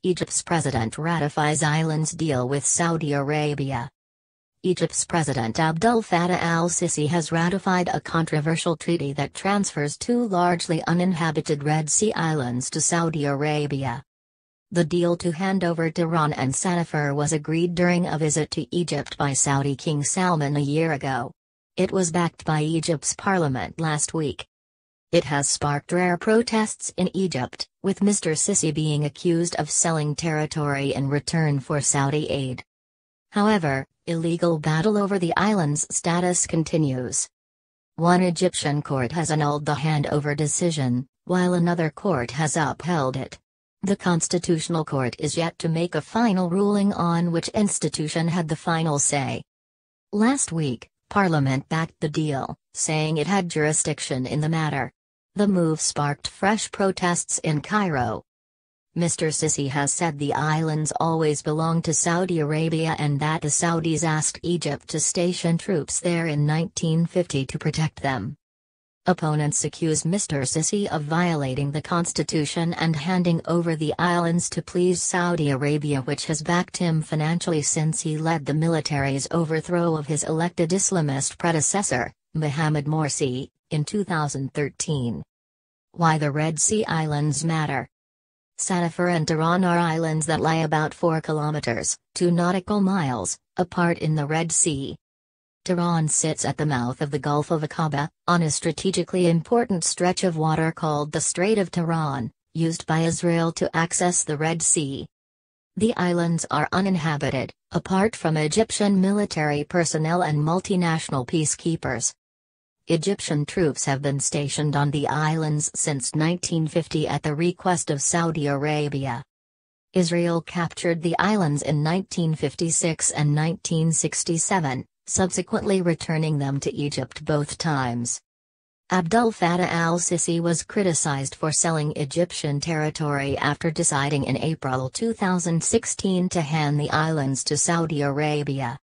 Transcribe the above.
Egypt's president ratifies islands deal with Saudi Arabia. Egypt's President Abdul Fattah al-Sisi has ratified a controversial treaty that transfers two largely uninhabited Red Sea islands to Saudi Arabia. The deal to hand over Tiran and Sanafir was agreed during a visit to Egypt by Saudi King Salman a year ago. It was backed by Egypt's parliament last week. It has sparked rare protests in Egypt, with Mr Sisi being accused of selling territory in return for Saudi aid. However, illegal battle over the island's status continues. One Egyptian court has annulled the handover decision, while another court has upheld it. The Constitutional Court is yet to make a final ruling on which institution had the final say. Last week, Parliament backed the deal, saying it had jurisdiction in the matter. The move sparked fresh protests in Cairo. Mr Sisi has said the islands always belonged to Saudi Arabia and that the Saudis asked Egypt to station troops there in 1950 to protect them. Opponents accuse Mr Sisi of violating the constitution and handing over the islands to please Saudi Arabia, which has backed him financially since he led the military's overthrow of his elected Islamist predecessor, Mohammed Morsi, in 2013. Why the Red Sea Islands matter. Sanafir and Tiran are islands that lie about 4 kilometers, 2 nautical miles, apart in the Red Sea. Tiran sits at the mouth of the Gulf of Aqaba, on a strategically important stretch of water called the Strait of Tiran, used by Israel to access the Red Sea. The islands are uninhabited, apart from Egyptian military personnel and multinational peacekeepers. Egyptian troops have been stationed on the islands since 1950 at the request of Saudi Arabia. Israel captured the islands in 1956 and 1967, subsequently returning them to Egypt both times. Abdul Fattah al-Sisi was criticized for selling Egyptian territory after deciding in April 2016 to hand the islands to Saudi Arabia.